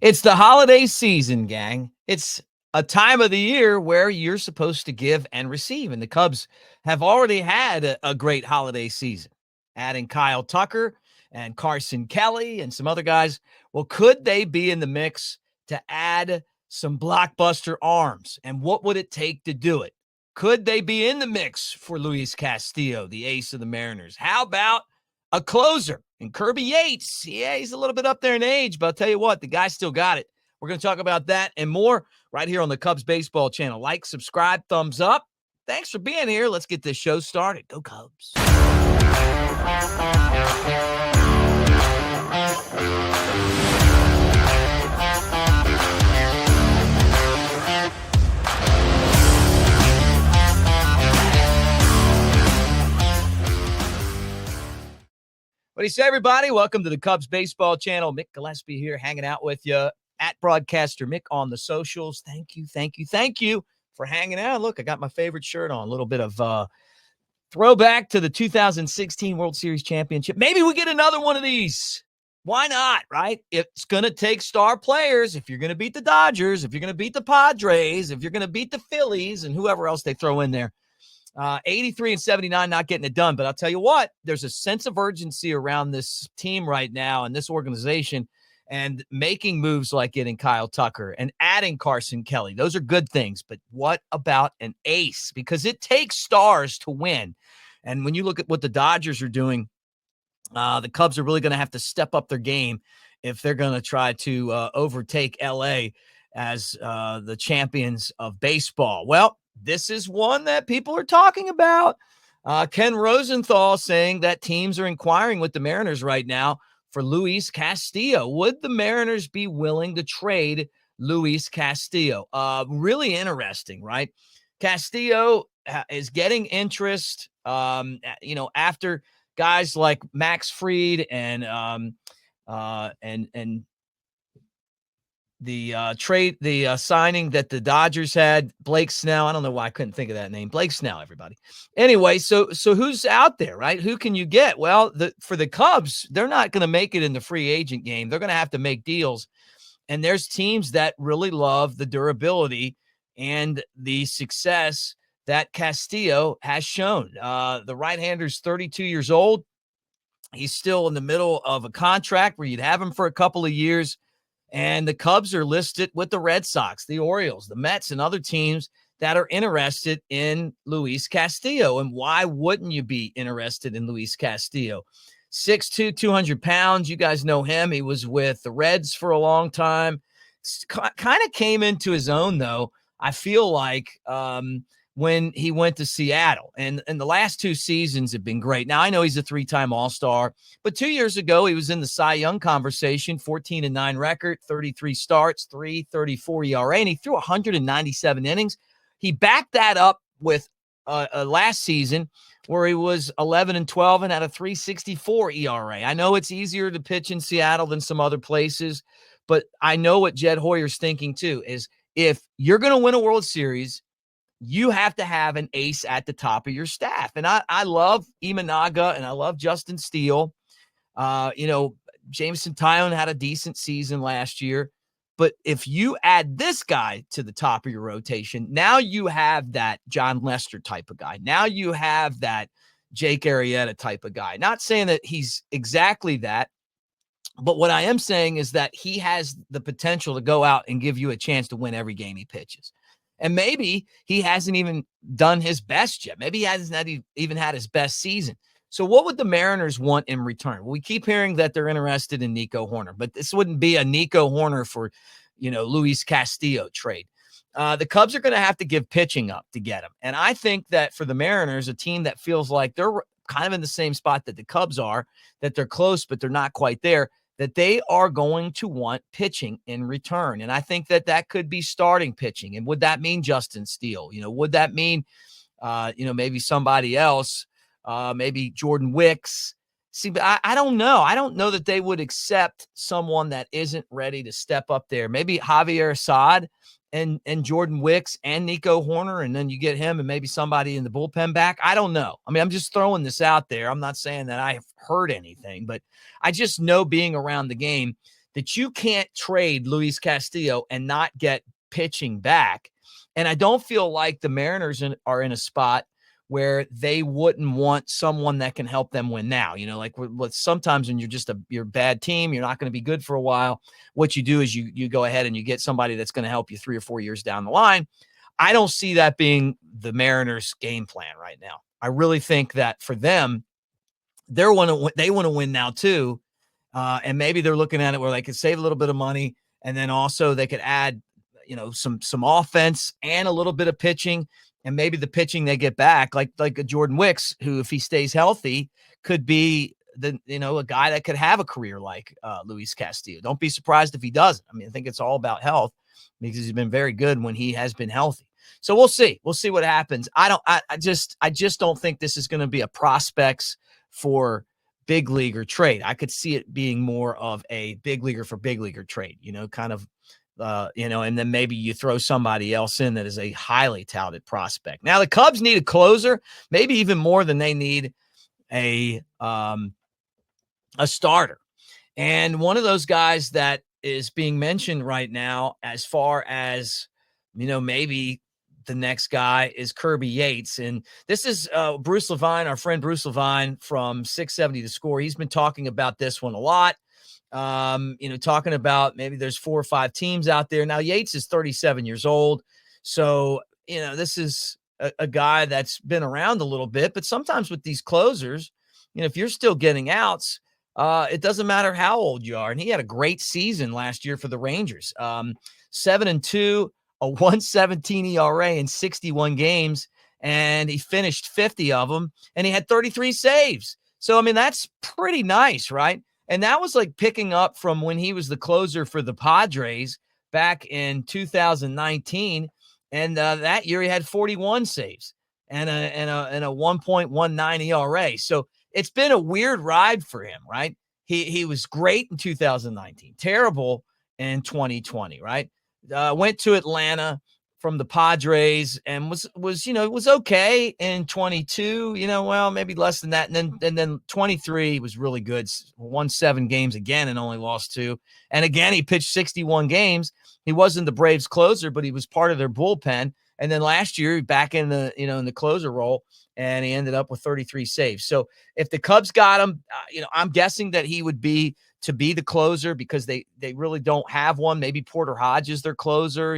It's the holiday season, gang. It's a time of the year where you're supposed to give and receive, and the Cubs have already had a great holiday season, adding Kyle Tucker and Carson Kelly and some other guys. Well, could they be in the mix to add some blockbuster arms, and what would it take to do it? Could they be in the mix for Luis Castillo, the ace of the Mariners? How about a closer and Kirby Yates? Yeah, he's a little bit up there in age, but I'll tell you what, the guy still got it. We're going to talk about that and more right here on the Cubs Baseball channel. Like, subscribe, thumbs up. Thanks for being here. Let's get this show started. Go Cubs. What do you say, everybody? Welcome to the Cubs Baseball channel. Mick Gillespie here, hanging out with you at Broadcaster Mick on the socials. Thank you for hanging out. Look, I got my favorite shirt on. A little bit of throwback to the 2016 World Series Championship. Maybe we get another one of these. Why not, right? It's going to take star players. If you're going to beat the Dodgers, if you're going to beat the Padres, if you're going to beat the Phillies and whoever else they throw in there. 83 and 79, not getting it done. But I'll tell you what, there's a sense of urgency around this team right now and this organization, and making moves like getting Kyle Tucker and adding Carson Kelly. Those are good things. But what about an ace? Because it takes stars to win. And when you look at what the Dodgers are doing, the Cubs are really going to have to step up their game if they're going to try to overtake LA as the champions of baseball. Well, this is one that people are talking about. Ken Rosenthal saying that teams are inquiring with the Mariners right now for Luis Castillo. Would the Mariners be willing to trade Luis Castillo? Really interesting, right? Castillo is getting interest, after guys like Max Fried and the signing that the Dodgers had, Blake Snell. I don't know why I couldn't think of that name. Blake Snell, everybody. Anyway, so who's out there, right? Who can you get? Well, for the Cubs, they're not going to make it in the free agent game. They're going to have to make deals. And there's teams that really love the durability and the success that Castillo has shown. The right-hander's 32 years old. He's still in the middle of a contract where you'd have him for a couple of years. And the Cubs are listed with the Red Sox, the Orioles, the Mets, and other teams that are interested in Luis Castillo. And why wouldn't you be interested in Luis Castillo? 6'2", 200 pounds. You guys know him. He was with the Reds for a long time. Kind of came into his own, though, I feel like, when he went to Seattle. And the last two seasons have been great. Now, I know he's a three-time All-Star, but 2 years ago, he was in the Cy Young conversation, 14-9 record, 33 starts, 3.34 ERA, and he threw 197 innings. He backed that up with last season where he was 11-12 and had a 3.64 ERA. I know it's easier to pitch in Seattle than some other places, but I know what Jed Hoyer's thinking too, is if you're going to win a World Series, you have to have an ace at the top of your staff. And I love Imanaga and I love Justin Steele. Jameson Tyone had a decent season last year. But if you add this guy to the top of your rotation, now you have that John Lester type of guy. Now you have that Jake Arrieta type of guy. Not saying that he's exactly that, but what I am saying is that he has the potential to go out and give you a chance to win every game he pitches. And maybe he hasn't even done his best yet. Maybe he hasn't even had his best season. So what would the Mariners want in return? Well, we keep hearing that they're interested in Nico Hoerner, but this wouldn't be a Nico Hoerner for, Luis Castillo trade. The Cubs are going to have to give pitching up to get him. And I think that for the Mariners, a team that feels like they're kind of in the same spot that the Cubs are, that they're close, but they're not quite there, that they are going to want pitching in return. And I think that could be starting pitching. And would that mean Justin Steele? Would that mean, maybe somebody else, maybe Jordan Wicks? See, but I don't know. I don't know that they would accept someone that isn't ready to step up there. Maybe Javier Assad and Jordan Wicks and Nico Hoerner, and then you get him and maybe somebody in the bullpen back. I don't know. I mean, I'm just throwing this out there. I'm not saying that I have heard anything, but I just know, being around the game, that you can't trade Luis Castillo and not get pitching back. And I don't feel like the Mariners are in a spot where they wouldn't want someone that can help them win now. Like with sometimes when you're a bad team, you're not going to be good for a while. What you do is you go ahead and you get somebody that's going to help you 3 or 4 years down the line. I don't see that being the Mariners' game plan right now. I really think that for them, they want to win now too. And maybe they're looking at it where they could save a little bit of money, and then also they could add, some offense and a little bit of pitching, and maybe the pitching they get back, like a Jordan Wicks, who, if he stays healthy, could be a guy that could have a career like Luis Castillo. Don't be surprised if he doesn't. I mean, I think it's all about health, because he's been very good when he has been healthy. So we'll see. We'll see what happens. I just don't think this is going to be a prospects for big leaguer trade. I could see it being more of a big leaguer for big leaguer trade, kind of, and then maybe you throw somebody else in that is a highly touted prospect. Now the Cubs need a closer, maybe even more than they need a starter. And one of those guys that is being mentioned right now, as far as, maybe the next guy, is Kirby Yates. And this is Bruce Levine, our friend Bruce Levine from 670 The Score. He's been talking about this one a lot. Talking about maybe there's 4 or 5 teams out there. Now, Yates is 37 years old. So, this is a guy that's been around a little bit. But sometimes with these closers, if you're still getting outs, it doesn't matter how old you are. And he had a great season last year for the Rangers. 7-2, a 1.17 ERA in 61 games, and he finished 50 of them, and he had 33 saves. So, I mean, that's pretty nice, right? And that was like picking up from when he was the closer for the Padres back in 2019. And that year he had 41 saves and a 1.19 ERA. So it's been a weird ride for him, right? He was great in 2019, terrible in 2020, right? Went to Atlanta from the Padres and was okay in 22, well, maybe less than that. And then 23 was really good. Won 7 games again and only lost 2. And again, he pitched 61 games. He wasn't the Braves closer, but he was part of their bullpen. And then last year, back in the, in the closer role, and he ended up with 33 saves. So if the Cubs got him, I'm guessing that he would be to be the closer, because they really don't have one. Maybe Porter Hodge is their closer,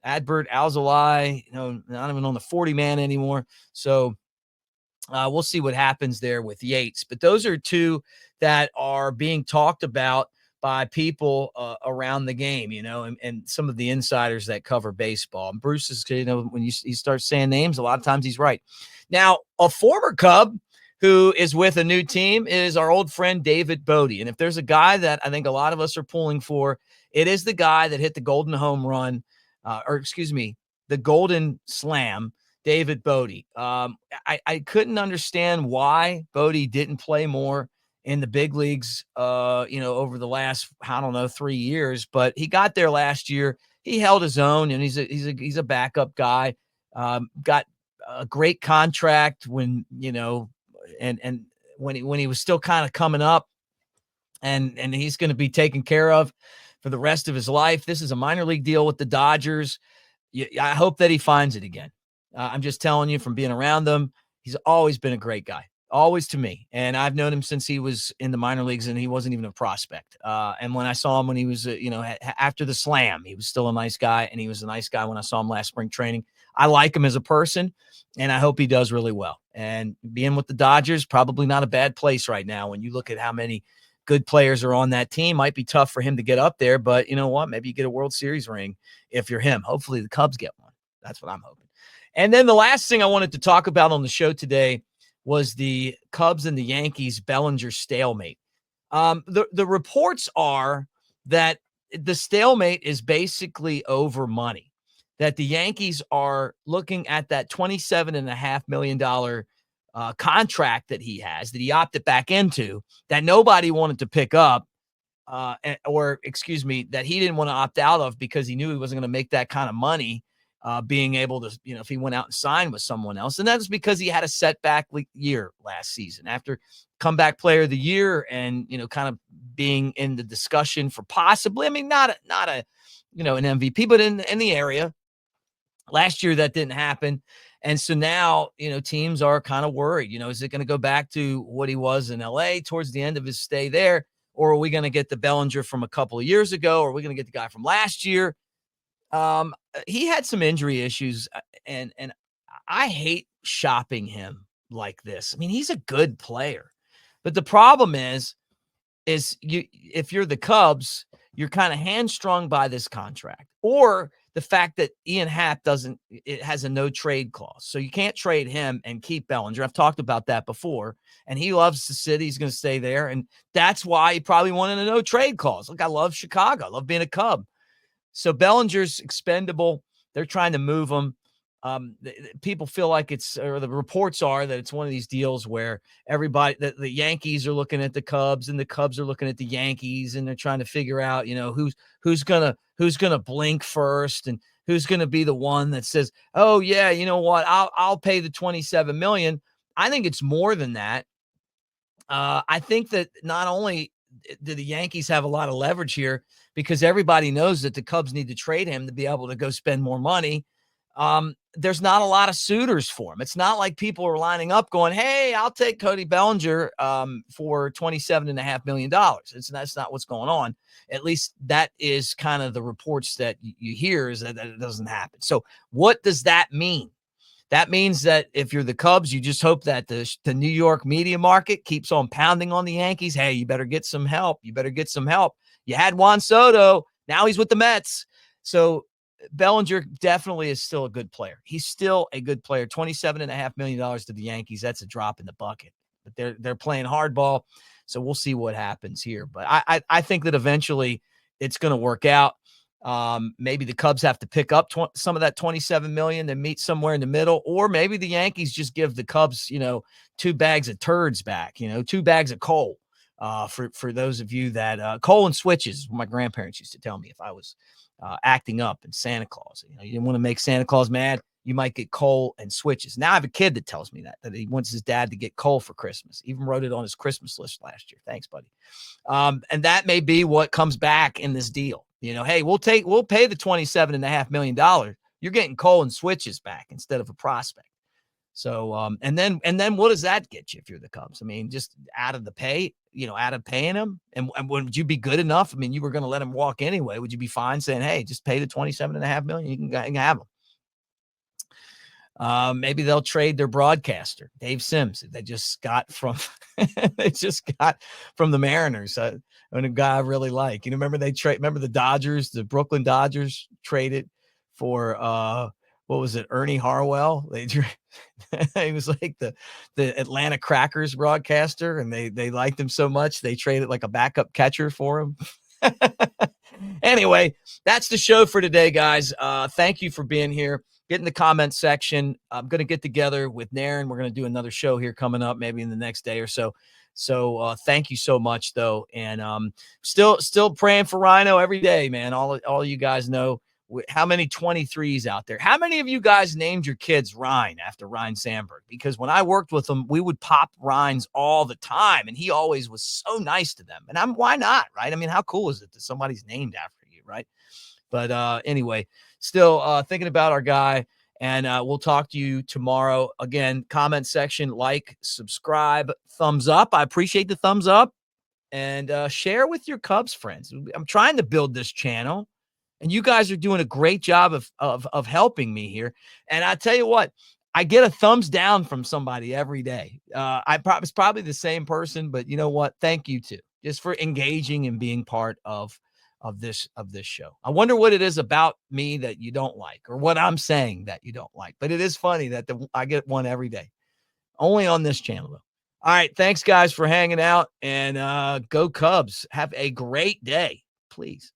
Adbert Alzolay, not even on the 40-man anymore. So we'll see what happens there with Yates. But those are 2 that are being talked about by people around the game, and some of the insiders that cover baseball. And Bruce is, when he starts saying names, a lot of times he's right. Now, a former Cub who is with a new team is our old friend David Bote. And if there's a guy that I think a lot of us are pulling for, it is the guy that hit the golden home run, the golden slam, David Bote. I couldn't understand why Bote didn't play more in the big leagues, over the last, 3 years, but he got there last year. He held his own, and he's a backup guy. Got a great contract when, and when he was still kind of coming up, and he's going to be taken care of for the rest of his life. This is a minor league deal with the Dodgers. I hope that he finds it again. I'm just telling you from being around them, he's always been a great guy, always to me. And I've known him since he was in the minor leagues, and he wasn't even a prospect. And when I saw him when he was, after the slam, he was still a nice guy, and he was a nice guy when I saw him last spring training. I like him as a person, and I hope he does really well. And being with the Dodgers, probably not a bad place right now. When you look at how many good players are on that team, might be tough for him to get up there, but you know what? Maybe you get a World Series ring if you're him. Hopefully the Cubs get one. That's what I'm hoping. And then the last thing I wanted to talk about on the show today was the Cubs and the Yankees Bellinger stalemate. The reports are that the stalemate is basically over money, that the Yankees are looking at that $27.5 million contract that he has, that he opted back into, that nobody wanted to pick up, that he didn't want to opt out of because he knew he wasn't going to make that kind of money being able to, if he went out and signed with someone else. And that's because he had a setback year last season after comeback player of the year and, kind of being in the discussion for possibly, not a, an MVP, but in the area. Last year, that didn't happen. And so now, teams are kind of worried. Is it going to go back to what he was in LA towards the end of his stay there? Or are we going to get the Bellinger from a couple of years ago? Or are we going to get the guy from last year? He had some injury issues, and I hate shopping him like this. He's a good player. But the problem is if you're the Cubs, you're kind of hamstrung by this contract. Or the fact that Ian Happ has a no trade clause. So you can't trade him and keep Bellinger. I've talked about that before. And he loves the city. He's going to stay there. And that's why he probably wanted a no trade clause. Look, I love Chicago. I love being a Cub. So Bellinger's expendable. They're trying to move him. People feel like the reports are that it's one of these deals where the Yankees are looking at the Cubs and the Cubs are looking at the Yankees, and they're trying to figure out, who's gonna blink first and who's gonna be the one that says, oh yeah, you know what, I'll pay the $27 million. I think it's more than that. I think that not only do the Yankees have a lot of leverage here because everybody knows that the Cubs need to trade him to be able to go spend more money. There's not a lot of suitors for him. It's not like people are lining up going, hey, I'll take Cody Bellinger for $27.5 million. That's not what's going on. At least that is kind of the reports that you hear, is that it doesn't happen. So what does that mean? That means that if you're the Cubs, you just hope that the New York media market keeps on pounding on the Yankees. Hey, you better get some help. You better get some help. You had Juan Soto. Now he's with the Mets. So Bellinger definitely is still a good player. He's still a good player. $27.5 million to the Yankees. That's a drop in the bucket. But they're playing hardball. So we'll see what happens here. But I think that eventually it's going to work out. Maybe the Cubs have to pick up some of that $27 million and meet somewhere in the middle, or maybe the Yankees just give the Cubs, 2 bags of turds back, 2 bags of coal. For those of you that coal and switches, my grandparents used to tell me if I was acting up in Santa Claus, you didn't want to make Santa Claus mad, you might get coal and switches. Now I have a kid that tells me that he wants his dad to get coal for Christmas. Even wrote it on his Christmas list last year. Thanks, buddy. And that may be what comes back in this deal. Hey, we'll pay the $27.5 million. You're getting coal and switches back instead of a prospect. So, and then what does that get you if you're the Cubs? Just out of the pay, out of paying him, and would you be good enough? You were going to let him walk anyway. Would you be fine saying, hey, just pay the $27.5 million? You can have him. Maybe they'll trade their broadcaster, Dave Sims. They just got from the Mariners. And a guy I really like. Remember the Dodgers, the Brooklyn Dodgers traded for what was it, Ernie Harwell? He was like the Atlanta Crackers broadcaster, and they liked him so much they traded like a backup catcher for him. Anyway, that's the show for today, guys. Thank you for being here. Get in the comment section. I'm going to get together with Naren. We're going to do another show here coming up, maybe in the next day or so. So thank you so much, though. And still praying for Rhino every day, man. All you guys know how many 23s out there. How many of you guys named your kids Ryan after Ryan Sandberg? Because when I worked with him, we would pop Rhines all the time, and he always was so nice to them. And why not, right? How cool is it that somebody's named after you, right? But anyway, still thinking about our guy, and we'll talk to you tomorrow. Again, comment section, like, subscribe, thumbs up. I appreciate the thumbs up, and share with your Cubs friends. I'm trying to build this channel, and you guys are doing a great job of helping me here. And I tell you what, I get a thumbs down from somebody every day. It's probably the same person, but you know what? Thank you too, just for engaging and being part of this show. I wonder what it is about me that you don't like, or what I'm saying that you don't like. But it is funny that I get one every day, only on this channel though. All right, thanks guys for hanging out, and go Cubs. Have a great day, please.